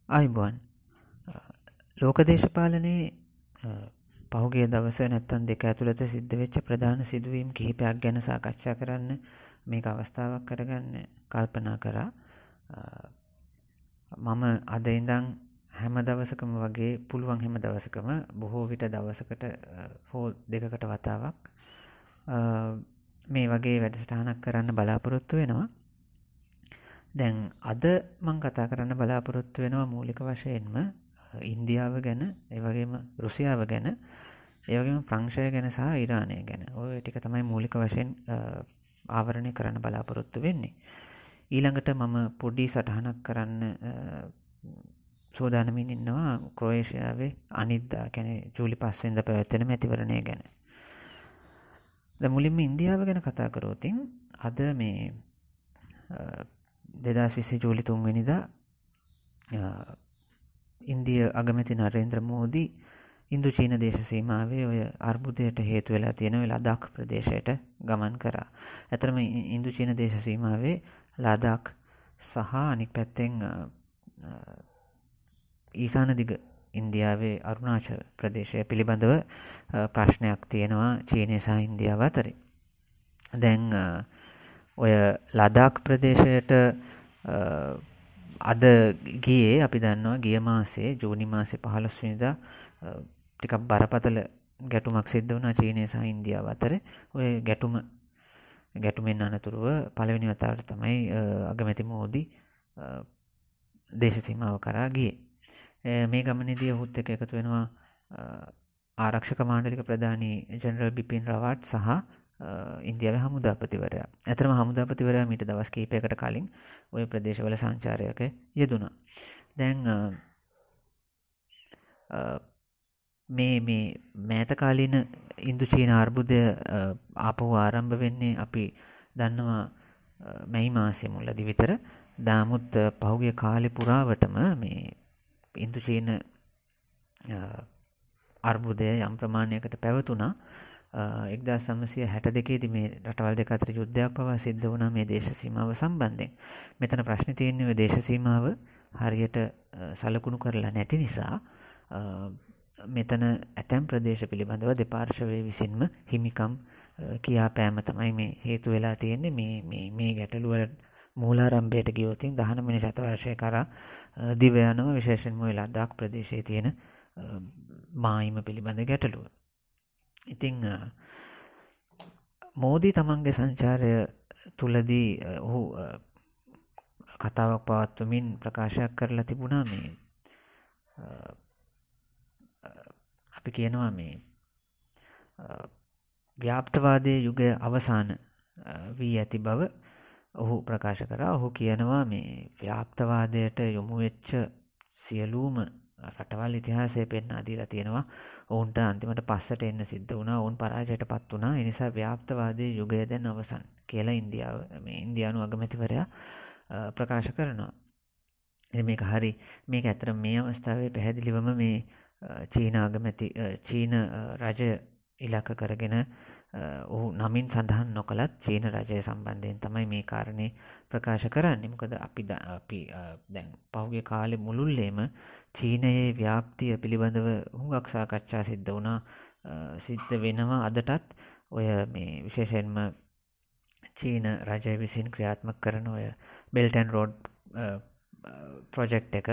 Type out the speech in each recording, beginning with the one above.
ආයුබෝවන්. ලෝක දේශපාලනයේ පහුගිය දවස නැත්තම් දෙක ඇතුළත සිද්ධ වෙච්ච ප්‍රධාන සිදුවීම් කිහිපයක් ගැන සාකච්ඡා කරන්න මේක අවස්ථාවක් කරගන්න කල්පනා කරා. මම අද ඉඳන් හැම දවසකම වගේ පුළුවන් හැම දවසකම බොහෝ විට දවසකට හෝ දෙකකට වතාවක් මේ වගේ වැඩසටහනක් කරන්න බලාපොරොත්තු වෙනවා. දැන් අද මම කතා කරන්න බලාපොරොත්තු වෙනවා මූලික වශයෙන්ම ඉන්දියාව ගැන, ඒ වගේම රුසියාව ගැන, ඒ වගේම ප්‍රංශය ගැන සහ ඉරානය ගැන. ඔය ටික තමයි මූලික වශයෙන් ආවරණය කරන්න බලාපොරොත්තු වෙන්නේ. ඊළඟට මම පොඩි සටහනක් කරන්න සූදානමින් ඉන්නවා ක්‍රොයේෂියාවේ අනිද්දා කියන්නේ ජූලි 5 වෙනිදා පැවැත්වෙන මැතිවරණය ගැන. දැන් මුලින්ම ඉන්දියාව ගැන කතා කරොත් අද මේ 2020 ජූලි 3 වෙනිදා ඉන්දිය අගමැති නරේන්ද්‍ර මෝදි ඉන්දු චීන දේශ සීමාවේ ඔය අර්බුදයට හේතු වෙලා තියෙන ලදාක් ප්‍රදේශයට ගමන් කරා. ඇත්තටම ඉන්දු චීන දේශ සීමාවේ ලදාක් සහ අනික් පැත්තෙන් ඊසාන දිග ඉන්දියාවේ අරුණාචල් ප්‍රදේශය පිළිබඳව ප්‍රශ්නයක් තියෙනවා චීනය සහ ඉන්දියාව අතරේ. දැන් ඔය ලදාක් ප්‍රදේශයට අද ගියේ අපි දන්නවා ගිය මාසේ ජූනි මාසේ 15 වෙනිදා ටිකක් බරපතල ගැටුමක් සිද්ධ වුණා චීනය සහ ඉන්දියාව අතර. ඔය ගැටුමෙන් අනතුරුව පළවෙනි වතාවට තමයි අගමැති මෝදි දේශ සීමාව කරා ගියේ. මේ ගමනේදී ඔහුත් එක්ක එකතු වෙනවා ආරක්ෂක මාණ්ඩලික ප්‍රධානී ජෙනරල් බිපින් රාවට් සහ ඉන්දියාවේ හමුදාපතිවරයා. ඇතරම හමුදාපතිවරයා මීට දවස් කිහිපයකට කලින් ওই ප්‍රදේශවල සංචාරයක යෙදුණා. දැන් මේ මෑත කාලීන ඉන්දු චීන අර්බුදය ආපහු ආරම්භ වෙන්නේ අපි දන්නවා මැයි මාසෙ මුලදී විතර. දාමුත් පහුගිය කාලේ පුරාවටම මේ ඉන්දු චීන අර්බුදය යම් ප්‍රමාණයකට පැවතුණා. 1962 දී මේ රටවල් දෙක අතර යුද්ධයක් පවා සිද්ධ වුණා මේ දේශ සීමාව සම්බන්ධයෙන්. මෙතන ප්‍රශ්නේ තියෙන්නේ ඔය දේශ සීමාව හරියට සලකුණු කරලා නැති නිසා මෙතන ඇතැම් ප්‍රදේශ පිළිබඳව දෙපාර්ශ්වයේ විසින්ම හිමිකම් කියාපෑම තමයි මේ හේතු වෙලා තියෙන්නේ. මේ ගැටලුව මූලාරම්භයට ගියොත් 19 වෙනි ශතවර්ෂය කරා දිව යනවා, විශේෂයෙන්ම ඔය ලදාක් ප්‍රදේශයේ තියෙන මායිම පිළිබඳ ගැටලුව. ඉතින් මෝදි තමන්ගේ සංචාරය තුලදී ඔහු කතාවක් පවත්වමින් ප්‍රකාශයක් කරලා තිබුණා මේ අපි කියනවා මේ ව්‍යාප්තවාදයේ යුගය අවසන් වී ඇති බව ඔහු ප්‍රකාශ කරා. ඔහු කියනවා මේ ව්‍යාප්තවාදයට යොමු වෙච්ච සියලුම රටවල් ඉතිහාසය පෙන්වා දීලා තියෙනවා. ඔවුන්ට අන්තිමට පස්සට එන්න සිද්ධ වුණා. ඔවුන් පරාජයටපත් වුණා. ඒ නිසා ව්‍යාප්තවාදයේ යුගය දැන් අවසන් කියලා ඉන්දියානු අගමැතිවරයා ප්‍රකාශ කරනවා. ඉතින් මේක හරි. මේක ඇත්තට මේ අවස්ථාවේ පැහැදිලිවම මේ චීන රජය ඉලක්ක කරගෙන ඔහු නමින් සඳහන් නොකලත් චීන රජය සම්බන්ධයෙන් තමයි මේ කාරණේ ප්‍රකාශ කරන්නේ. මොකද අපි දැන් පහුගිය කාලේ මුළුල්ලේම චීනයේ ව්‍යාප්තිය පිළිබඳව හුඟක් සාකච්ඡා සිද්ධ වුණා. සිද්ධ වෙනවා අදටත්. ඔය මේ විශේෂයෙන්ම චීන රජය විසින් ක්‍රියාත්මක කරන ඔය බෙල්ට් ඇන්ඩ් රෝඩ් ප්‍රොජෙක්ට් එක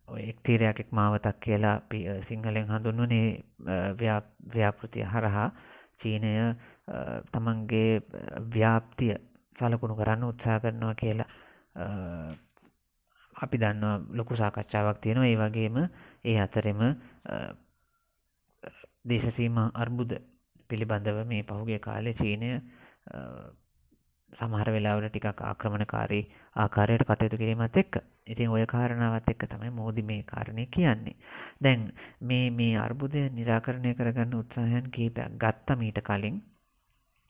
ඔය එක්තීරයක් එක් මාවතක් කියලා අපි සිංහලෙන් හඳුන්වන්නේ ව්‍යාපෘතිය හරහා චීනය තමන්ගේ ව්‍යාප්තිය සලකුණු කරන්න උත්සාහ කරනවා කියලා අපි දන්නවා ලොකු සාකච්ඡාවක් තියෙනවා. ඒ වගේම ඒ අතරෙම දේශ සීමා අර්බුද පිළිබඳව මේ පහුගිය කාලේ චීනය සමහර වෙලාවල ටිකක් ආක්‍රමණකාරී ආකාරයට කටයුතු කිරීමත් එක්ක. ඉතින් ওই කාරණාවත් එක්ක තමයි මෝදි මේ කාරණේ කියන්නේ. දැන් මේ අර්බුදය निराකරණය කරගන්න උත්සාහයන් කිහිපයක් ගත්තා මීට කලින්.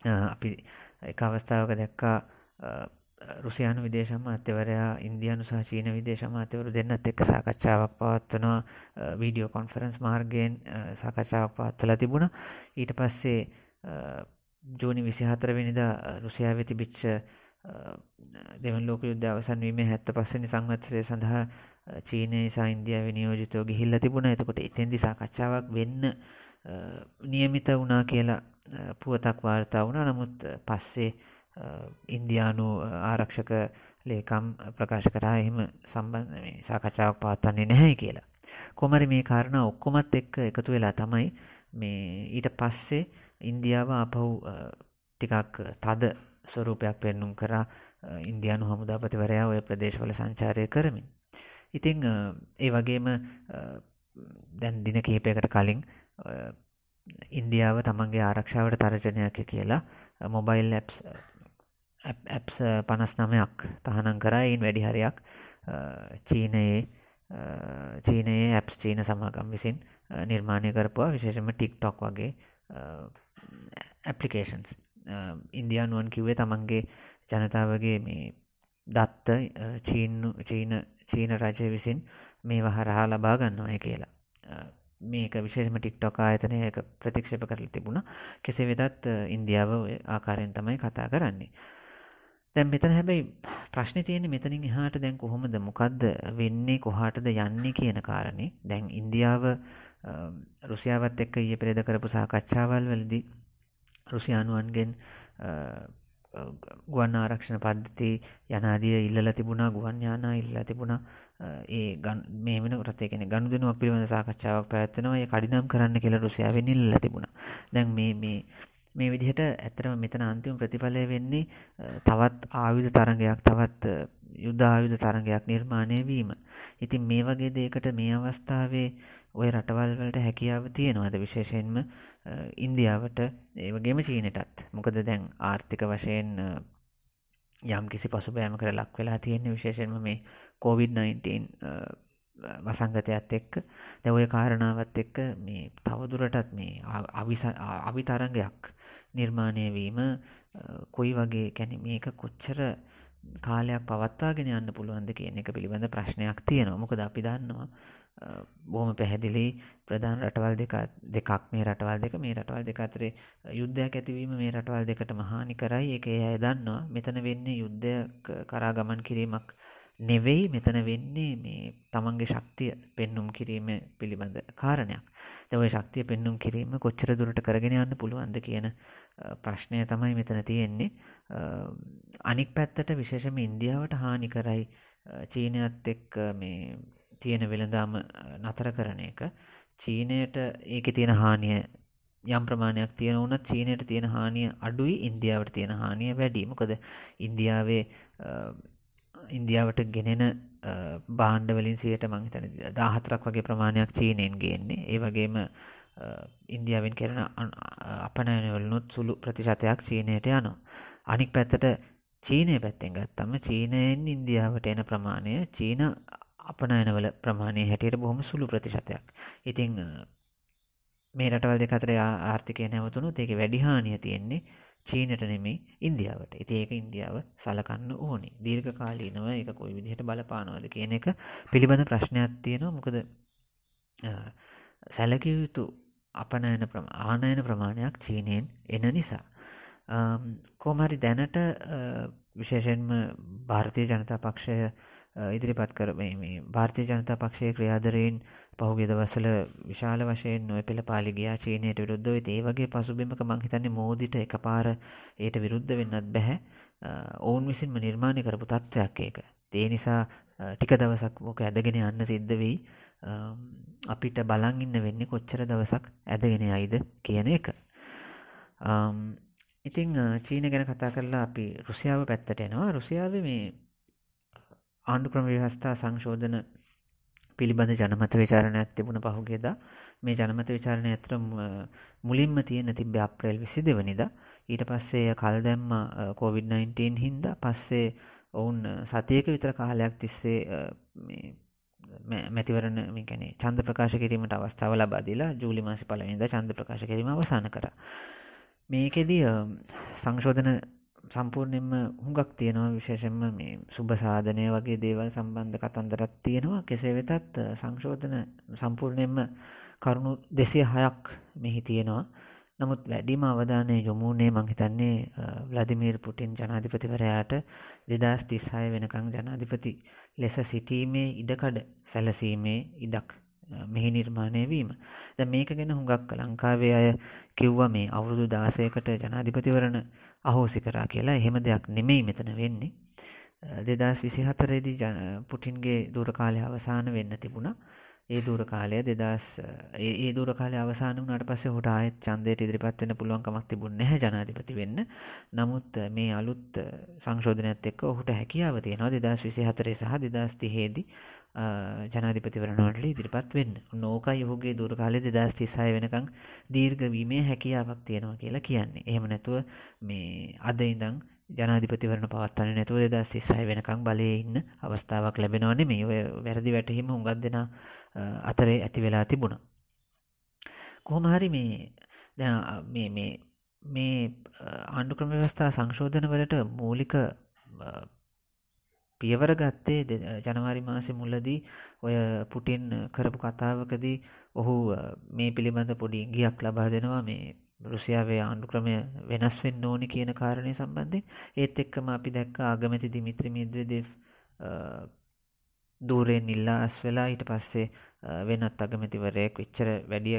අපි එක අවස්ථාවක දැක්කා රුසියානු විදේශ අමාත්‍යවරයා ඉන්දියානු සහ චීන විදේශ අමාත්‍යවරු දෙන්නත් එක්ක සාකච්ඡාවක් පවත්වනවා. වීඩියෝ කොන්ෆරන්ස් මාර්ගයෙන් සාකච්ඡාවක් පවත්වලා තිබුණා. ඊට පස්සේ ජූනි 24 වෙනිදා රුසියාවේ තිබිච්ච දෙවන ලෝක යුද්ධය අවසන් වීමේ 75 වෙනි සංවත්සරය සඳහා චීනය සහ ඉන්දියාවේ නියෝජිතයෝ ගිහිල්ලා තිබුණා. එතකොට එතෙන්දි සාකච්ඡාවක් වෙන්න නියමිත වුණා කියලා පුවතක් වාර්තා වුණා. නමුත් පස්සේ ඉන්දියානු ආරක්ෂක ලේකම් ප්‍රකාශ කරා එහෙම සම්බන්ධ මේ සාකච්ඡාවක් පවත්වන්නේ නැහැ කියලා. කොහොමරි මේ කාරණා ඔක්කොමත් එක්ක එකතු වෙලා තමයි මේ ඊට පස්සේ ඉන්දියාව ආපහු ටිකක් තද ස්වරූපයක් පෙන්නුම් කරා ඉන්දියානු හමුදාපතිවරයා ඔය ප්‍රදේශවල සංචාරය කරමින්. ඉතින් ඒ වගේම දැන් දින කිහිපයකට කලින් ඉන්දියාව තමන්ගේ ආරක්ෂාවට තර්ජනයක් කියලා මොබයිල් ඇප්ස් 59ක් තහනම් කරා. ඒන් වැඩි හරියක් චීනයේ ඇප්ස් චීන සමාගම් විසින් නිර්මාණය කරපුවා. විශේෂයෙන්ම TikTok වගේ ඇප්ලිකේෂන්ස්. ඉන්දියානුවන් කිව්වේ තමන්ගේ ජනතාවගේ මේ දත්ත චීන රජය විසින් මේවා හරහා ලබා ගන්නවායි කියලා. මේක විශේෂම TikTok ආයතනය එක ප්‍රතික්ෂේප කරලා තිබුණා. කෙසේ වෙතත් ඉන්දියාව ඔය ආකාරයෙන් තමයි කතා කරන්නේ. දැන් මෙතන හැබැයි ප්‍රශ්නේ තියෙන්නේ මෙතනින් එහාට දැන් කොහොමද මොකද්ද වෙන්නේ කොහාටද යන්නේ කියන කාරණේ. දැන් ඉන්දියාව රුසියාවත් එක්ක ඊයේ පෙරේද කරපු සාකච්ඡාවල් වලදී රුසියානුවන්ගෙන් ගුවන් ආරක්ෂණ පද්ධති යනාදිය ඉල්ලලා තිබුණා. ගුවන් යානා ඉල්ලලා තිබුණා. මේ වෙනකොටත් ඒ කියන්නේ ගනුදෙනුවක් පිළිබඳ සාකච්ඡාවක් පැවැත්වෙනවා. ඒ කඩිනම් කරන්න කියලා රුසියාවෙන් ඉල්ලලා තිබුණා. දැන් මේ විදිහට ඇත්තටම මෙතන අන්තිම ප්‍රතිඵලය වෙන්නේ තවත් ආයුධ තරඟයක්, තවත් යුද්ධ ආයුධ තරඟයක් නිර්මාණය වීම. ඉතින් මේ වගේ දෙයකට මේ අවස්ථාවේ ওই රටවල් වලට හැකියාව තියෙනවද විශේෂයෙන්ම ඉන්දියාවට ඒ වගේම චීනටත්? මොකද දැන් ආර්ථික වශයෙන් යම් කිසි පසුබෑමකට ලක් වෙලා තියෙන විශේෂයෙන්ම මේ COVID-19 වසංගතයත් එක්ක. දැන් ওই කාරණාවත් එක්ක මේ තවදුරටත් මේ අවිතරංගයක් නිර්මාණය වීම කොයි වගේ කියන්නේ මේක කොච්චර කාලයක් පවත්වාගෙන යන්න පුළුවන්ද කියන එක පිළිබඳ ප්‍රශ්නයක් තියෙනවා. මොකද අපි දන්නවා බොහොම පැහැදිලි ප්‍රධාන රටවල් දෙකක් මේ රටවල් දෙක අතරේ යුද්ධයක් ඇතිවීම මේ රටවල් දෙකටම හානි කරයි. ඒක ඒ අය දන්නවා. මෙතන වෙන්නේ යුද්ධයක් කරා ගමන් කිරීමක් නෙවෙයි. මෙතන වෙන්නේ මේ තමන්ගේ ශක්තිය පෙන්눔 කිරීම පිළිබඳ කාරණයක්. දැන් ওই ශක්තිය පෙන්눔 කිරීම කොච්චර දුරට කරගෙන යන්න පුළුවන්ද කියන ප්‍රශ්නය තමයි මෙතන තියෙන්නේ. අනික් පැත්තට විශේෂයෙන්ම ඉන්දියාවට හානි කරයි චීනයත් එක්ක මේ තියෙන වෙළඳාම නතර කරන එක. චීනයට ඒකේ තියෙන හානිය යම් ප්‍රමාණයක් තියෙන වුණත් චීනයට තියෙන හානිය අඩුයි, ඉන්දියාවට තියෙන හානිය වැඩි. මොකද ඉන්දියාවට ගෙනෙන භාණ්ඩ වලින් 14ක් වගේ ප්‍රමාණයක් චීනෙන් ගේන්නේ. ඒ වගේම ඉන්දියාවෙන් කරන අපනයන වලිනුත් සුළු ප්‍රතිශතයක් චීනයට යනවා. අනික් පැත්තට චීනය පැත්තෙන් ගත්තම චීනයෙන් ඉන්දියාවට එන ප්‍රමාණය චීන අපනයනවල ප්‍රමාණය හැටියට බොහොම සුළු ප්‍රතිශතයක්. ඉතින් මේ රටවල් දෙක අතර ආර්ථිකය නැවතුනොත් ඒකේ වැඩි හානිය තියෙන්නේ චීනට නෙමෙයි ඉන්දියාවට. ඉතින් ඒක ඉන්දියාව සලකන්න ඕනේ. දීර්ඝ කාලීනව ඒක කොයි විදිහට බලපානවද කියන එක පිළිබඳ ප්‍රශ්නයක් තියෙනවා. මොකද සැලකිය යුතු ආනයන ප්‍රමාණයක් චීනයෙන් එන නිසා. කොහොම හරි දැනට විශේෂයෙන්ම ಭಾರತೀಯ ජනතා පක්ෂය ඉදිරිපත් කර මේ ಭಾರತೀಯ ජනතා පක්ෂයේ ක්‍රියාදරයෙන් පහුගිය දවස්වල විශාල වශයෙන් නොය පෙළපාලි ගියා චීනයට විරුද්ධව. ඒ වගේ පසුබිමක මම හිතන්නේ මෝදිට එකපාර ඒට විරුද්ධ වෙන්නත් බෑ. ඔවුන් විසින්ම නිර්මාණය කරපු තත්ත්වයක් ඒක. ඒ නිසා ටික දවසක් ඕක ඇදගෙන යන්න සිද්ධ වෙයි. අපිට බලන් ඉන්න වෙන්නේ කොච්චර දවසක් ඇදගෙන යයිද කියන එක. ඉතින් චීන ගැන කතා කරලා අපි රුසියාව පැත්තට එනවා. රුසියාවේ මේ ආණ්ඩු ක්‍රම ව්‍යවස්ථා සංශෝධන පිළිබඳ ජනමත විචාරණයක් තිබුණ පහුගියදා. මේ ජනමත විචාරණය අතර මුලින්ම තියෙන තිබ්බේ අප්‍රේල් 22 වෙනිදා. ඊට පස්සේ කල් දැම්මා COVID-19 හින්දා. පස්සේ ඔවුන් සතියක විතර කාලයක් තිස්සේ මේ මැතිවරණ මේ කියන්නේ ඡන්ද ප්‍රකාශ කිරීමට අවස්ථාව ලබා දීලා ජූලි මාසේ 1 වෙනිදා ඡන්ද ප්‍රකාශ කිරීම අවසන් කරා. මේකෙදී සංශෝධන සම්පූර්ණයෙන්ම හුඟක් තියෙනවා. විශේෂයෙන්ම මේ සුබ සාධනය වගේ දේවල් සම්බන්ධ කතන්දරත් තියෙනවා. කෙසේ වෙතත් සංශෝධන සම්පූර්ණයෙන්ම කරුණු 206ක් මෙහි තියෙනවා. නමුත් වැඩිම අවධානය යොමු වුණේ මං හිතන්නේ ව්ලාදිමීර් පුටින් ජනාධිපතිවරයාට 2036 වෙනකන් ජනාධිපති ලෙස සිටීමේ ඉඩකඩ සැලසීමේ ඉඩක් මෙහි නිර්මාණය වීම. දැන් මේක ගැන හුඟක් ලංකාවේ අය කිව්වා මේ අවුරුදු 16කට ජනාධිපතිවරණ අහෝසි කරා කියලා. එහෙම දෙයක් නෙමෙයි මෙතන වෙන්නේ. 2024 දී පුටින්ගේ දුර කාලය අවසන් වෙන්න තිබුණා. ඒ දුර කාලය ඒ දුර කාලය අවසන් වුණාට පස්සේ ඔහුට ආයෙත් ඡන්දයට ඉදිරිපත් වෙන්න පුළුවන් කමක් තිබුණේ නැහැ ජනාධිපති වෙන්න. නමුත් මේ අලුත් සංශෝධනයත් එක්ක ඔහුට හැකියාව තියෙනවා 2024 සහ 2030 දී ජනාධිපතිවරණ වලට ඉදිරිපත් වෙන්න. ඕකයි ඔහුගේ දුර කාලේ 2036 වෙනකන් දීර්ඝ වීමේ හැකියාවක් තියෙනවා කියලා කියන්නේ. එහෙම නැතුව මේ අද ඉඳන් ජනාධිපතිවරණ පවත්වන්නේ නැතුව 2036 වෙනකන් බලයේ ඉන්න අවස්ථාවක් ලැබෙනව නෙමෙයි. ඔය වැරදි වැටහීම හුඟක් දෙනා අතරේ ඇති වෙලා තිබුණා. කොහොම හරි මේ දැන් මේ ආණ්ඩු ක්‍රම ව්‍යවස්ථා සංශෝධන වලට මූලික පියවර ගත්තේ ජනවාරි මාසේ මුලදී ඔය පුටින් කරපු කතාවකදී ඔහු මේ පිළිබඳ පොඩි ඉඟියක් ලබා දෙනවා මේ රුසියාවේ ආණ්ඩු ක්‍රමය වෙනස් වෙන්න ඕනි කියන කාරණේ සම්බන්ධයෙන්. ඒත් එක්කම අපි දැක්ක ආගමැති දිමිත්‍රි මෙද්වෙදෙව් දූරෙන් ඉල්ලාස් වෙලා ඊට පස්සේ වෙනත් අගමැතිවරයෙක් විච්චර වැඩි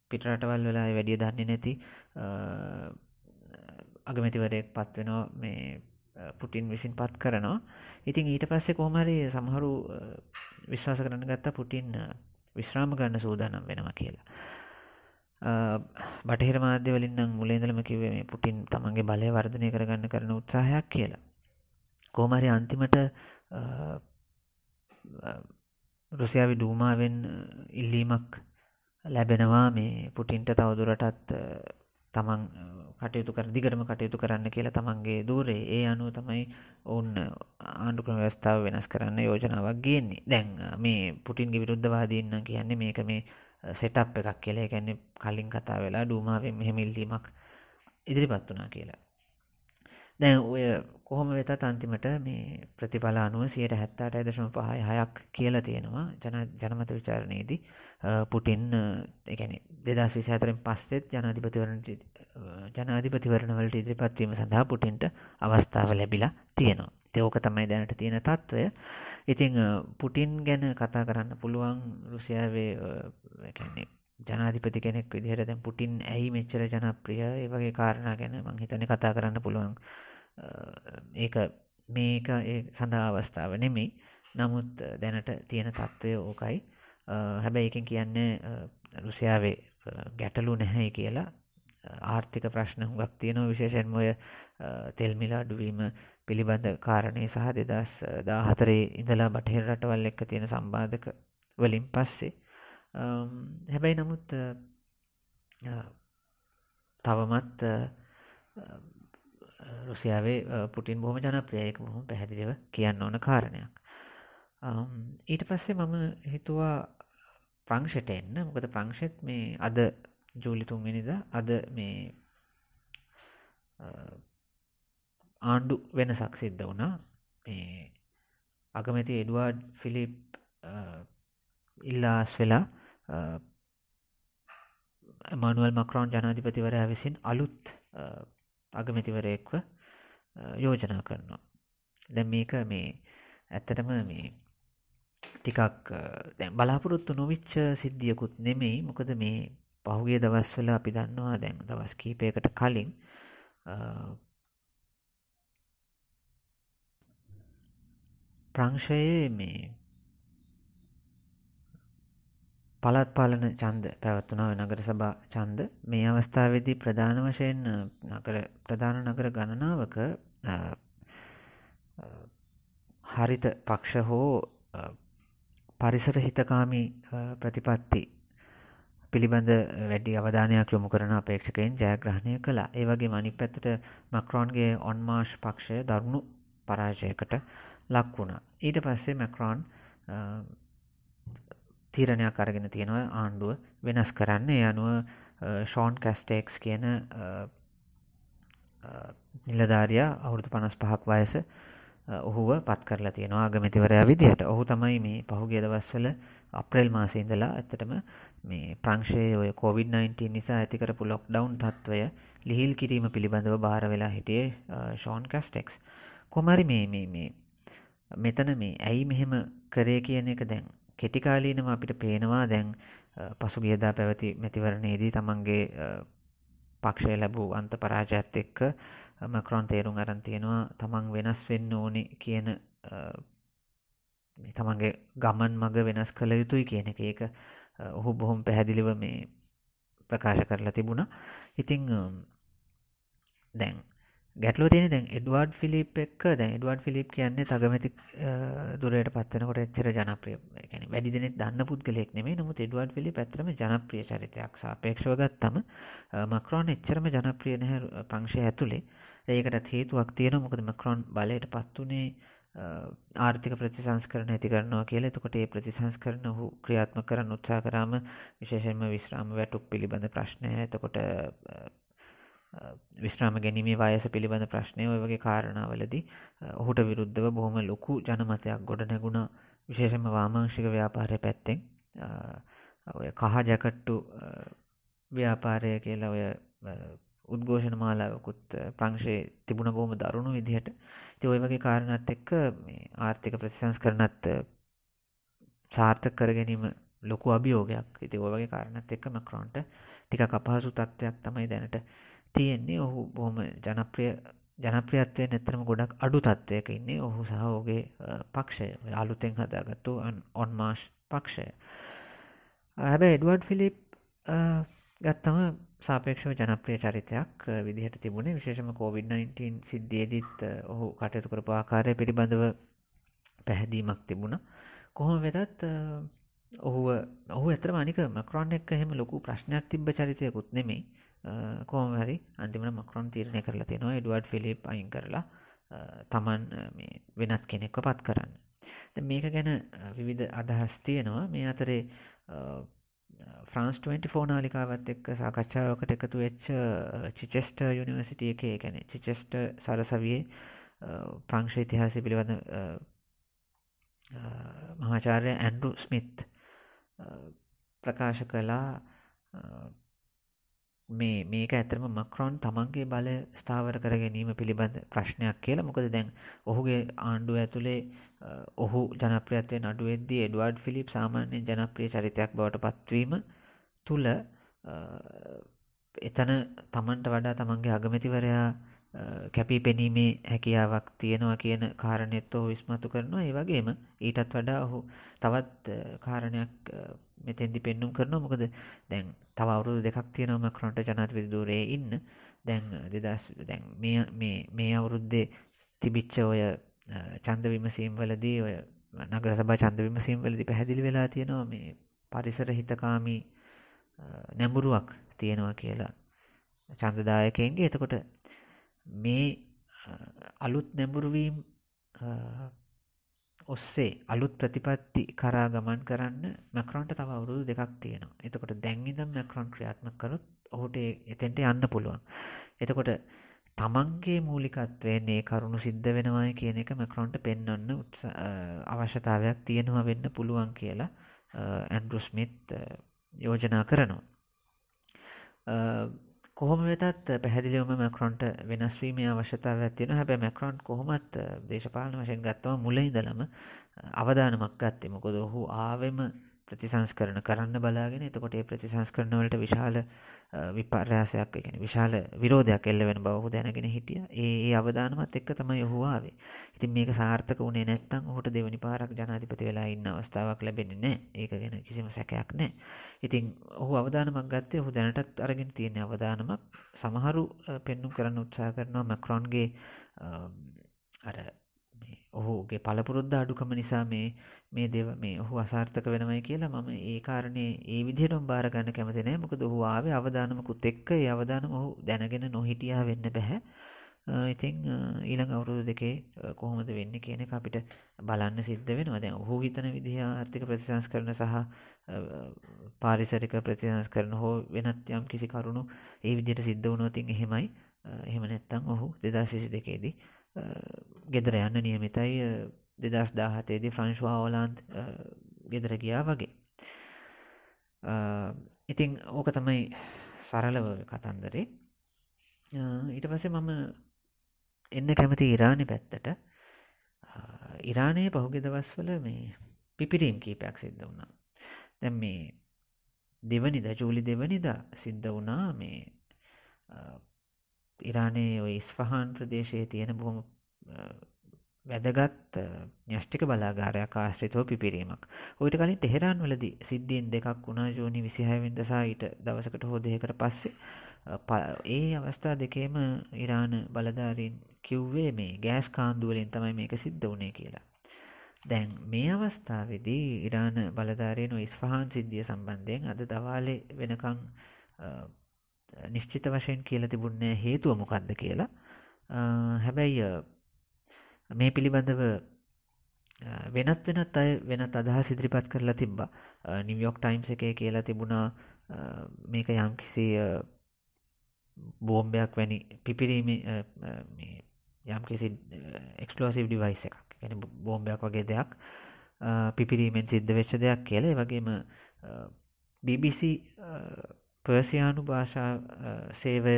පිටරටවල් වෙලා වැඩි දන්නේ නැති අගමැතිවරයෙක් පත් වෙනවා මේ පුටින් විසින් පත් කරනවා. ඉතින් ඊට පස්සේ කොහොම හරි සමහරු විශ්වාස කරන්න ගත්තා පුටින් විශ්‍රාම ගන්න සූදානම් වෙනවා කියලා. බටහිර මාධ්‍ය වලින් නම් මුලින් ඉඳලම කිව්වේ මේ පුටින් තමන්ගේ බලය වර්ධනය කරගන්න කරන උත්සාහයක් කියලා. කොහොම හරි අන්තිමට රුසියාවේ ඩූමාවෙන් ඉල්ලීමක් ලැබෙනවා මේ පුටින්ට තවදුරටත් තමන් දිගටම කටයුතු කරන්න කියලා තමන්ගේ දූරේ. ඒ අනුව තමයි ඔවුන් ආණ්ඩු ක්‍රම ව්‍යවස්ථාව වෙනස් කරන්න යෝජනාවක් ගේන්නේ. දැන් මේ පුටින්ගේ විරුද්ධවාදීන් නම් කියන්නේ මේක මේ සෙටප් එකක් කියලා. ඒ කියන්නේ කලින් කතා වෙලා ඩූමාවෙන් මෙහෙම ඉල්ලීමක් ඉදිරිපත් වුණා කියලා. දැන් ඔය කොහොම වෙතත් අන්තිමට මේ ප්‍රතිඵල අනුව 78.56ක් කියලා තියෙනවා ජනමත විචාරණයේදී. පුටින් ඒ කියන්නේ 2024න් පස්සෙත් ජනාධිපතිවරණ වලට ඉදිරිපත් වීම සඳහා පුටින්ට අවස්ථාව ලැබිලා තියෙනවා. ඉතින් ඕක තමයි දැනට තියෙන තත්ත්වය. ඉතින් පුටින් ගැන කතා කරන්න පුළුවන් රුසියාවේ ඒ කියන්නේ ජනාධිපති කෙනෙක් විදිහට දැන් පුටින් ඇයි මෙච්චර ජනප්‍රිය ඒ වගේ කාරණා ගැන මම හිතන්නේ කතා කරන්න පුළුවන්. මේක ඒ සඳහා අවස්ථාව නෙමෙයි. නමුත් දැනට තියෙන තත්ත්වය ඕකයි. හැබැයි එකෙන් කියන්නේ රුසියාවේ ගැටලු නැහැ කියලා. ආර්ථික ප්‍රශ්න හුඟක් තියෙනවා. විශේෂයෙන්ම ඔය තෙල් මිල අඩුවීම පිළිබඳ කාරණේ සහ 2014 ඉඳලා බටහිර රටවල් එක්ක තියෙන සම්බාධක වලින් පස්සේ හැබැයි නමුත් තවමත් රුසියාවේ පුටින් බොහොම ජනප්‍රියයි. ඒක බොහොම පැහැදිලිව කියන්න ඕන කාරණයක්. ඊට පස්සේ මම හිතුවා ප්‍රංශයට එන්න. මොකද ප්‍රංශෙත් මේ අද ජූලි 3 වෙනිදා අද මේ ආණ්ඩු වෙනසක් සිද්ධ වුණා. මේ අගමැති එඩ්වර්ඩ් ෆිලිප් ඉල්ලාස් වෙලා එමානුවෙල් මැක්‍රෝන් ජනාධිපතිවරයා විසින් අලුත් අගමැතිවරයෙක්ව යෝජනා කරනවා. දැන් මේක මේ ඇත්තටම මේ ටිකක් දැන් බලාපොරොත්තු නොවිච්ච සිද්ධියකුත් නෙමෙයි. මොකද මේ පහුගිය දවස්වල අපි දන්නවා දැන් දවස් කිහිපයකට කලින් ප්‍රංශයේ මේ පළාත් පාලන ඡන්ද පැවැත්වුණා. නගර සභා ඡන්ද. මේ අවස්ථාවේදී ප්‍රධාන වශයෙන් ප්‍රධාන නගර ගණනාවක හරිත පක්ෂ හෝ පරිසර හිතකාමී ප්‍රතිපත්ති පිළිබඳ වැඩි අවධානයක් යොමු කරන අපේක්ෂකයන් ජයග්‍රහණය කළා. ඒ වගේම අනිත් පැත්තට මැක්‍රෝන්ගේ ඔන්මාර්ෂ් පක්ෂය දරුණු පරාජයකට ලක් වුණා. ඊට පස්සේ මැක්‍රෝන් තීරණයක් අරගෙන තියෙනවා ආණ්ඩුව වෙනස් කරන්න. ඒ අනුව ෂෝන් කැස්ටේක්ස් කියන නිලධාරියා අවුරුදු 55ක් වයස ඔහුව පත් කරලා තියෙනවා ආගමැතිවරයා විදිහට. ඔහු තමයි මේ පහුගිය දවස්වල අප්‍රේල් මාසේ ඉඳලා ඇත්තටම මේ ප්‍රංශයේ ඔය COVID-19 නිසා ඇති කරපු ලොක්ඩවුන් තත්ත්වය ලිහිල් කිරීම පිළිබඳව බාර වෙලා හිටියේ ෂෝන් කැස්ටෙක්ස්. කොහොම හරි මේ මෙතන මේ ඇයි මෙහෙම කරේ කියන එක දැන් කෙටි කාලීනව අපිට පේනවා. දැන් පසුගියදා පැවති මැතිවරණයේදී තමන්ගේ පක්ෂය ලැබූ අන්ත පරාජයත් එක්ක මැක්‍රොන් තේරුම් අරන් තියෙනවා තමන් වෙනස් වෙන්න ඕනේ කියන තමන්ගේ ගමන් මඟ වෙනස් කළ යුතුයි කියන එක. ඒක ඔහු බොහොම පැහැදිලිව මේ ප්‍රකාශ කරලා තිබුණා. ඉතින් දැන් ගැටලුව තියෙන්නේ දැන් එඩ්වර්ඩ් ෆිලිප් එක්ක. දැන් එඩ්වර්ඩ් ෆිලිප් කියන්නේ අගමැති දුරයට පත් වෙනකොට එච්චර ජනප්‍රිය, ඒ කියන්නේ වැඩි දෙනෙක් දන්න පුද්ගලයෙක් නෙමෙයි. නමුත් එඩ්වර්ඩ් ෆිලිප් ඇත්තටම ජනප්‍රිය චරිතයක්. සාපේක්ෂව ගත්තම මැක්‍රොන් එච්චරම ජනප්‍රිය නැහැ ප්‍රංශය ඇතුලේ. ඒකටත් හේතුවක් තියෙනවා. මොකද මැක්‍රොන් බලයට පත් උනේ ආර්ථික ප්‍රතිසංස්කරණ ඇති කරනවා කියලා. එතකොට ඒ ප්‍රතිසංස්කරණ ඔහු ක්‍රියාත්මක කරන්න උත්සාහ කරාම විශේෂයෙන්ම විශ්‍රාම වැටුප් පිළිබඳ ප්‍රශ්නය, එතකොට විශ්‍රාම ගැනීමේ වයස පිළිබඳ ප්‍රශ්නය, ඔය වගේ කාරණාවලදී ඔහුට විරුද්ධව බොහොම ලොකු ජනමතයක් ගොඩ නැගුණා. විශේෂයෙන්ම වාමාංශික ව්‍යාපාරය පැත්තෙන් ඔය කහ ජැකට්ටු ව්‍යාපාරය කියලා ඔය උද්ඝෝෂණ මාලාවකුත් ප්‍රංශයේ තිබුණ බොහොම දරුණු විදිහට. ඉතින් ওই වගේ කාරණාත් එක්ක මේ ආර්ථික ප්‍රතිසංස්කරණත් සාර්ථක කර ගැනීම ලොකු අභියෝගයක්. ඉතින් ওই වගේ කාරණාත් එක්ක මැක්‍රොන්ට ටිකක් අපහසු තත්ත්වයක් තමයි දැනට තියෙන්නේ. ඔහු බොහොම ජනප්‍රියත්වයෙන් ඇත්තටම ගොඩක් අඩු තත්ත්වයක ඉන්නේ. ඔහු සහ ඔහුගේ පක්ෂය, අලුතෙන් හදාගත්තු ඔන් මාර්ෂ් පක්ෂය. හැබැයි එඩ්වර්ඩ් ෆිලිප් ගත්තම සාපේක්ෂව ජනප්‍රිය චරිතයක් විදිහට තිබුණේ. විශේෂම COVID-19 සිද්ධියේදීත් ඔහු කටයුතු කරපු ආකාරය පිළිබඳව පැහැදීමක් තිබුණා. කොහොම වෙතත් ඔහු ඇත්තටම අනික මැක්‍රොන් එක්ක එහෙම ලොකු ප්‍රශ්නයක් තිබ්බ චරිතයකුත් නෙමෙයි. කොහොම හරි අන්තිමට මැක්‍රොන් තීරණය කරලා තියෙනවා එඩ්වර්ඩ් ෆිලිප් අයින් කරලා තමන් මේ වෙනත් කෙනෙක්ව පත් කරන්න. දැන් මේක ගැන විවිධ අදහස් තියෙනවා. මේ අතරේ ෆ්‍රාන්ස් 24 නාලිකාවත් එක්ක සාකච්ඡාවකට එකතු වෙච්ච චිචෙස්ටර් යුනිවර්සිටි එකේ, කියන්නේ චිචෙස්ටර් සරසවියේ ප්‍රංශ ඉතිහාසය පිළිබඳ මහාචාර්ය ඇන්ඩ්‍රු ස්මිත් ප්‍රකාශ කළා මේක ඇත්තටම මැක්‍රොන් තමන්ගේ බලය ස්ථාවර කර ගැනීම පිළිබඳ ප්‍රශ්නයක් කියලා. මොකද දැන් ඔහුගේ ආණ්ඩුව ඇතුලේ ඔහු ජනප්‍රියත්වයෙන් අඩු වෙද්දී එඩ්වර්ඩ් ෆිලිප් සාමාන්‍යයෙන් ජනප්‍රිය චරිතයක් බවට පත්වීම තුල එතන තමන්ට වඩා තමන්ගේ අගමැතිවරයා කැපිපෙනීමේ හැකියාවක් තියෙනවා කියන කාරණෙත් ඔහු ඉස්මතු කරනවා. ඒ වගේම ඊටත් වඩා ඔහු තවත් කාරණයක් මෙතෙන්දි පෙන්눔 කරනවා. මොකද දැන් තව අවුරුදු දෙකක් තියෙනවා මැක්‍රොන්ට ජනාධිපති ධූරයේ ඉන්න. දැන් මේ අවුරුද්දේ තිබිච්ච ඔය ඡන්ද විමසීම් වලදී, ඔය නගර සභා ඡන්ද විමසීම් වලදී පැහැදිලි වෙලා තියෙනවා මේ පරිසර හිතකාමී නැඹුරුවක් තියෙනවා කියලා ඡන්දදායකයන්ගේ. එතකොට මේ අලුත් නැඹුරුවීම් ඔස්සේ අලුත් ප්‍රතිපත්ති කරා ගමන් කරන්න මැක්‍රොන්ට තව අවුරුදු දෙකක් තියෙනවා. එතකොට දැන් ඉඳන් මැක්‍රොන් ක්‍රියාත්මක කරොත් ඔහුට එතෙන්ට යන්න පුළුවන්. එතකොට තමන්ගේ මූලිකත්වයෙන් මේ කරුණු සිද්ධ වෙනවායි කියන එක මැක්‍රොන්ට පෙන්වන්න අවශ්‍යතාවයක් තියෙනවා වෙන්න පුළුවන් කියලා ඇන්ඩ්‍රු ස්මිත් යෝජනා කරනවා. කොහොම වෙතත් පැහැදිලිවම මැක්‍රොන්ට වෙනස් වීමේ අවශ්‍යතාවයක් තියෙනවා. හැබැයි මැක්‍රොන් කොහොමත් දේශපාලන වශයෙන් ගත්තම මුල ඉඳලම අවදානමක් ගත්තේ. මොකද ඔහු ආවෙම ප්‍රතිසංස්කරණ කරන්න බලාගෙන. එතකොට ඒ ප්‍රතිසංස්කරණ වලට විශාල විපර්යාසයක්, ඒ කියන්නේ විශාල විරෝධයක් එල්ල වෙන බව ඔහු දැනගෙන හිටියා. ඒ අවදානමත් එක්ක තමයි ඔහු ආවේ. ඉතින් මේක සාර්ථක වුණේ නැත්නම් ඔහුට දෙවනි පාරක් ජනාධිපති වෙලා ඉන්න අවස්ථාවක් ලැබෙන්නේ නැහැ. ඒක ගැන කිසිම සැකයක් නැහැ. ඉතින් ඔහු අවදානමක් ගත්තේ. ඔහු දැනටත් අරගෙන තියෙන අවදානමක්. සමහරු පෙන්눔 කරන්න උත්සාහ කරනවා මැක්‍රොන්ගේ අර ඔහුගේ පළපුරුද්ද අඩුකම නිසා මේ ඔහු අසාර්ථක වෙනවයි කියලා. මම ඒ කාරණේ ඒ විදිහටම බාර ගන්න කැමති නැහැ. මොකද ඔහු ආවේ අවදානමකුත් එක්ක. ඒ අවදානම ඔහු දැනගෙන නොහිටියා වෙන්න බෑ. ඉතින් ඊළඟ අවුරුදු දෙකේ කොහොමද වෙන්නේ කියන එක අපිට බලන්න සිද්ධ වෙනවා. දැන් ඔහු හිතන විදිහ ආර්ථික ප්‍රතිසංස්කරණ සහ පාරිසරික ප්‍රතිසංස්කරණ හෝ වෙනත් යම් කිසි කරුණු ඒ විදිහට සිද්ධ වුණොත් එහෙමයි. එහෙම නැත්නම් ඔහු 2022 දී ගෙදර යන්න නියමිතයි 2017දී ෆ්‍රන්ස්වා හෝලාන්ඩ් ගෙදර ගියා වගේ. ඉතින් ඕක තමයි සරලව කතන්දරේ. ඊට පස්සේ මම එන්න කැමති ඉරානය පැත්තට. ඉරානයේ පහුගිය දවස්වල මේ පිපිරීම් කීපයක් සිද්ධ වුණා. දැන් මේ දෙවනිදා ජූලි 2 වෙනිදා සිද්ධ වුණා මේ ඉරානයේ ඔය ඉස්ෆහාන් ප්‍රදේශයේ තියෙන බොහොම වැදගත් න්‍යෂ්ටික බලාගාරයක් ආශ්‍රිතව පිපිරීමක්. ඔයිට කලින් ටෙහෙරාන් වලදී සිද්ධීන් දෙකක් වුණා ජූනි 26 වෙනිදා සහ ඊට දවසකට හෝ දෙකකට පස්සේ. ඒ අවස්ථා දෙකේම ඉරාන බලධාරීන් කිව්වේ මේ ගෑස් කාන්දු වලින් තමයි මේක සිද්ධ වුණේ කියලා. දැන් මේ අවස්ථාවේදී ඉරාන බලධාරීන් ඔය ඉස්ෆහාන් සිද්ධිය සම්බන්ධයෙන් අද දවාලේ වෙනකන් නිශ්චිත වශයෙන් කියලා තිබුණේ හේතුව මොකක්ද කියලා. හැබැයි මේ පිළිබඳව වෙනත් අය වෙනත් අදහස් ඉදිරිපත් කරලා තිබ්බා. නිව්යෝක් ටයිම්ස් එකේ කියලා තිබුණා මේක යම්කිසි බෝම්බයක් වැනි පිපිරීමේ යම්කිසි එක්ස්ප්ලෝසිව් ඩිවයිස් එකක්. කියන්නේ බෝම්බයක් වගේ දෙයක් පිපිරීමෙන් සිද්ධ වෙච්ච දෙයක් කියලා. ඒ වගේම BBC පර්සියානු භාෂා සේවය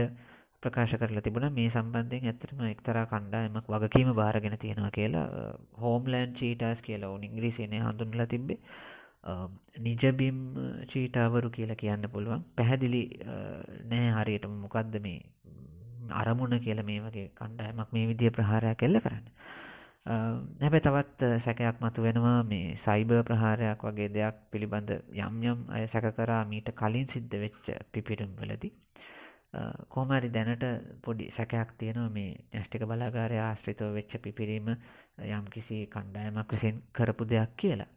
ප්‍රකාශ කරලා තිබුණා මේ සම්බන්ධයෙන් ඇත්තටම එක්තරා කණ්ඩායමක් වගකීම බාරගෙන තියෙනවා කියලා. හෝම්ලෑන්ඩ් චීටාස් කියලා උන් ඉංග්‍රීසියෙන් හඳුන්වලා තිබ්බේ. නිජබිම් චීටාවරු කියලා කියන්න පුළුවන්. පැහැදිලි නැහැ හරියටම මොකද්ද මේ අරමුණ කියලා මේ වගේ කණ්ඩායමක් මේ විදිය ප්‍රහාරයක් එල්ල කරන්නේ. හැබැයි තවත් සැකයක් මතුවෙනවා මේ සයිබර් ප්‍රහාරයක් වගේ දෙයක් පිළිබඳ යම් අය සැක කරා මීට කලින් සිද්ධ වෙච්ච පිපිරීම් වලදී. කොහොම හරි දැනට පොඩි සැකයක් තියෙනවා මේ න්‍යෂ්ටික බලාගාරය ආශ්‍රිතව වෙච්ච පිපිරීම යම්කිසි කණ්ඩායමක් විසින් කරපු දෙයක් කියලා.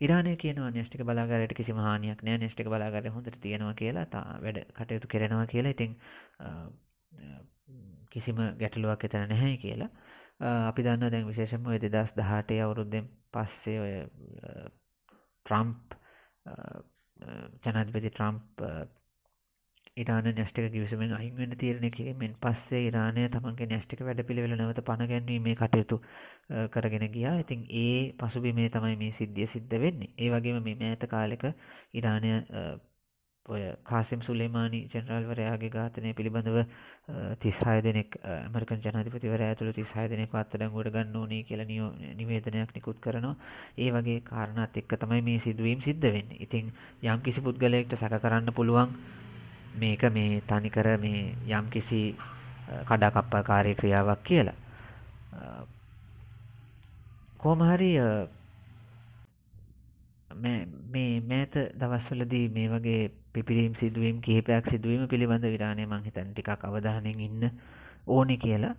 ඉරානය කියනවා න්‍යෂ්ටික බලාගාරයට කිසිම හානියක් නැහැ, න්‍යෂ්ටික බලාගාරය හොඳට තියෙනවා කියලා, වැඩ කටයුතු කරනවා කියලා. ඉතින් කිසිම ගැටලුවක් එතන නැහැ කියලා. අපි දන්නවා දැන් විශේෂයෙන්ම ඔය 2018 අවුරුද්දෙන් පස්සේ ඔය ට්‍රම්ප් ජනාධිපති ට්‍රම්ප් ඉරාන න්‍යෂ්ටික ගිවිසුමෙන් අයින් වෙන්න තීරණය කිරීමෙන් පස්සේ ඉරානය තමන්ගේ න්‍යෂ්ටික වැඩපිළිවෙල නැවත පණ ගැන්වීමේ කටයුතු කරගෙන ගියා. ඉතින් ඒ පසුබිමේ තමයි මේ සිද්ධිය සිද්ධ වෙන්නේ. ඒ වගේම මේ මෑත කාලෙක ඉරානය ඔය කාසිම් සුලේමානි ජෙනරාල්වරයාගේ ඝාතනය පිළිබඳව 36 දෙනෙක් ඇමරිකන් ජනාධිපතිවරයා ඇතුළු 36 දෙනෙක්ව අත්අඩංගුවට ගන්න ඕනේ කියලා නිවේදනයක් නිකුත් කරනවා. ඒ වගේ කාරණාත් එක්ක තමයි මේ සිදුවීම් සිද්ධ වෙන්නේ. ඉතින් යම්කිසි පුද්ගලයෙක්ට සැක කරන්න පුළුවන් මේක මේ තනිකර මේ යම්කිසි කඩාකප්පල්කාරී ක්‍රියාවක් කියලා. කොහොම හරි මේ මෑත දවස්වලදී මේ වගේ පිපිරීම් සිදුවීම් කිහිපයක් සිදුවීම පිළිබඳ ඉරානය මං හිතන්නේ ටිකක් අවධානයෙන් ඉන්න ඕනේ කියලා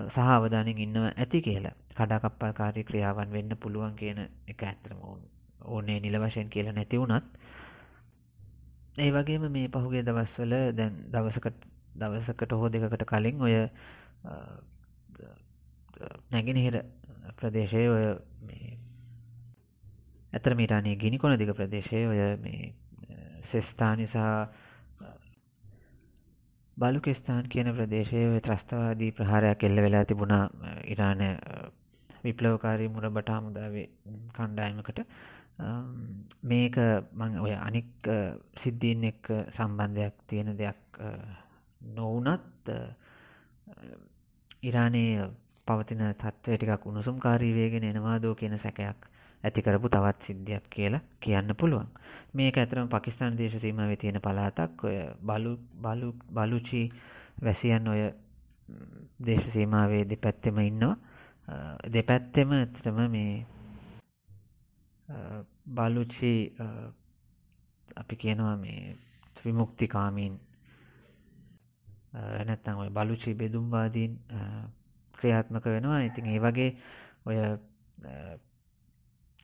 සහ අවධානයෙන් ඉන්නව ඇති කියලා. කඩාකප්පල්කාරී ක්‍රියාවන් වෙන්න පුළුවන් කියන එක ඇත්තටම ඕනේ නිල වශයෙන් කියලා නැති වුණත් ඒ වගේම මේ පහුගිය දවස්වල දැන් දවසකට හෝ දෙකකට කලින් ඔය නැගෙනහිර ප්‍රදේශයේ ඔය මේ ඇත්තටම ඉරානයේ ගිනිකොන දිග ප්‍රදේශයේ ඔය මේ සෙස්තානි සහ බලුකිස්තාන් කියන ප්‍රදේශයේ ඔය ත්‍රස්තවාදී ප්‍රහාරයක් එල්ල වෙලා තිබුණා ඉරාන විප්ලවකාරී මුරබට හමුදාවේ කණ්ඩායමකට. මේක මම ඔය අනික් සිද්ධීන් එක්ක සම්බන්ධයක් තියෙන දෙයක් නොවුනත් ඉරානයේ පවතින තත්ත්වය ටිකක් උණුසුම්කාරී වේගෙන එනවාදෝ කියන සැකයක් ඇති කරපු තවත් සිද්ධියක් කියලා කියන්න පුළුවන්. මේක ඇත්තටම පාකිස්තාන දේශ සීමාවේ තියෙන පළාතක්. ඔය බලුචි වැසියන් ඔය දේශ සීමාවේ දෙපැත්තෙම ඉන්නවා. දෙපැත්තෙම ඇත්තටම මේ බලුචි අපි කියනවා මේ විමුක්තිකාමීන් නැත්නම් ඔය බලුචි බෙදුම්වාදීන් ක්‍රියාත්මක වෙනවා. ඉතින් ඒ වගේ ඔය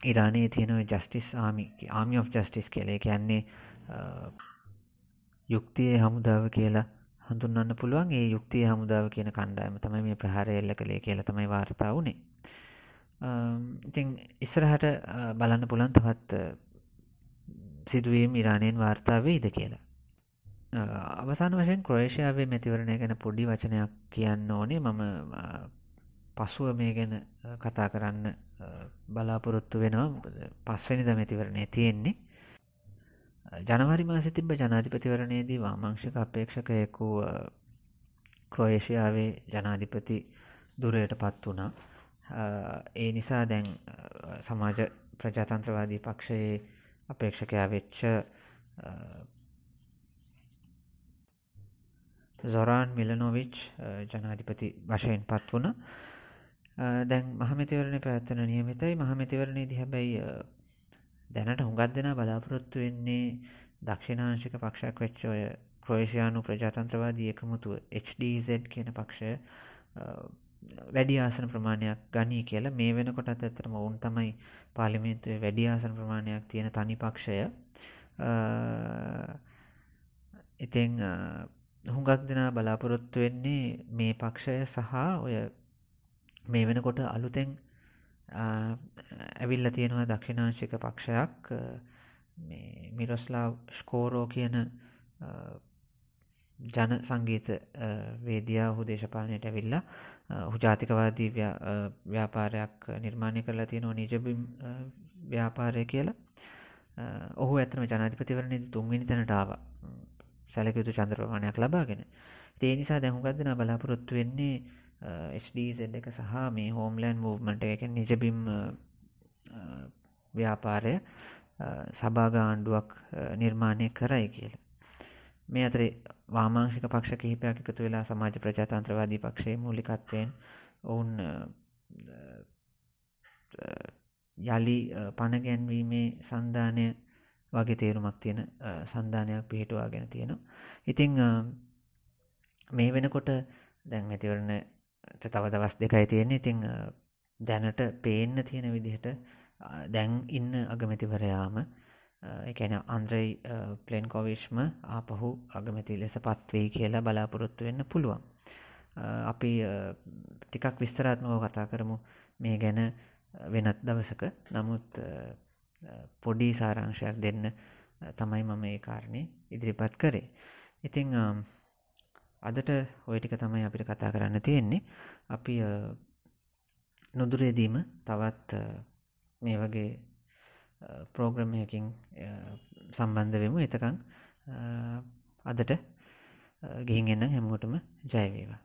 ඉරානයේ තියෙන ජස්ටිස් ආමි ඔෆ් ජස්ටිස් කියලා. ඒ කියන්නේ යුක්තියේ හමුදාව කියලා හඳුන්වන්න පුළුවන්. ඒ යුක්තියේ හමුදාව කියන කණ්ඩායම තමයි මේ ප්‍රහාරය එල්ල කළේ කියලා තමයි වාර්තා වුණේ. ඉතින් ඉස්සරහට බලන්න පුළුවන් තවත් සිදුවීම් ඉරානයෙන් වාර්තා වෙයිද කියලා. අවසාන වශයෙන් ක්‍රොේෂියාවේ මැතිවරණය ගැන පොඩි වචනයක් කියන්න ඕනේ. මම පසුව මේ ගැන කතා කරන්න බලාපොරොත්තු වෙනවා. මොකද 5 වෙනිදා මැතිවරණය තියෙන්නේ. ජනවාරි මාසෙ තිබ්බ ජනාධිපතිවරණයේදී වාමාංශික අපේක්ෂකයෙකු ක්‍රොයේෂියාවේ ජනාධිපති ධුරයට පත් වුණා. ඒ නිසා දැන් සමාජ ප්‍රජාතන්ත්‍රවාදී පක්ෂයේ අපේක්ෂකයා වෙච්ච සොරාන් මිලනොවිච් ජනාධිපති වශයෙන් පත් වුණා. දැන් මහමැතිවරණය පැවැත්වෙන නියමිතයි. මහමැතිවරණයේදී හැබැයි දැනට හුඟක් දෙනා බලාපොරොත්තු වෙන්නේ දක්ෂිණාංශික පක්ෂයක් වෙච්ච ඔය ක්‍රොයේෂියානු ප්‍රජාතන්ත්‍රවාදී එකමුතුව HDZ කියන පක්ෂය වැඩි ආසන ප්‍රමාණයක් ගනී කියලා. මේ වෙනකොටත් ඇත්තටම වුන් තමයි පාර්ලිමේන්තුවේ වැඩි ආසන ප්‍රමාණයක් තියෙන තනි පක්ෂය. ඉතින් හුඟක් දෙනා බලාපොරොත්තු වෙන්නේ මේ පක්ෂය සහ ඔය මේ වෙනකොට අලුතෙන් ඇවිල්ලා තියෙනවා දක්ෂිණාංශික පක්ෂයක් මේ මිරොස්ලාව් ස්කෝරෝ කියන ජන සංගීත වේදියා ඔහු දේශපාලනයට ඇවිල්ලා ඔහු ජාතිකවාදී ව්‍යාපාරයක් නිර්මාණය කරලා තියෙනවා නිජබිම් ව්‍යාපාරය කියලා. ඔහු ඇත්තම ජනාධිපතිවරණයේදී 3 වෙනි තැනට ආවා. සැලකිය යුතු ඡන්ද ප්‍රමාණයක් ලබාගෙන. ඒ නිසා දැන් හුඟක් දෙනා බලාපොරොත්තු වෙන්නේ HDZ එක සහ මේ හෝම්ලෑන්ඩ් මූව්මන්ට් එක කියන්නේ නිජබිම් ව්‍යාපාරය සභාගාණ්ඩුවක් නිර්මාණය කරයි කියලා. මේ අතරේ වාමාංශික පක්ෂ කිහිපයක් එකතු වෙලා සමාජ ප්‍රජාතන්ත්‍රවාදී පක්ෂයේ මූලිකත්වයෙන් ඔවුන් යලි පණ ගැන්වීමේ සන්ධානය වගේ තේරුමක් තියෙන සන්ධානයක් පිහිටුවාගෙන තියෙනවා. ඉතින් මේ වෙනකොට දැන් මැතිවරණයට තව දවස් 2යි තියෙන්නේ. ඉතින් දැනට පේන්න තියෙන විදිහට දැන් ඉන්න අගමැතිවරයාම ඒ කියන්නේ අන්ද්‍රෙයි ප්ලෙන්කොවිච්ම ආපහු අගමැති ලෙස පත් වෙයි කියලා බලාපොරොත්තු වෙන්න පුළුවන්. අපි ටිකක් විස්තරාත්මකව කතා කරමු මේ ගැන වෙනත් දවසක. නමුත් පොඩි සාරාංශයක් දෙන්න තමයි මම මේ කාරණේ ඉදිරිපත් කරේ. ඉතින් අදට ওই ටික තමයි අපිට කතා කරන්න තියෙන්නේ. අපි නුදුරේදීම තවත් මේ වගේ ප්‍රෝග්‍රෑම් එකකින් සම්බන්ධ වෙමු. එතකන් අදට ගිහින් එන්න හැමෝටම ජය වේවා.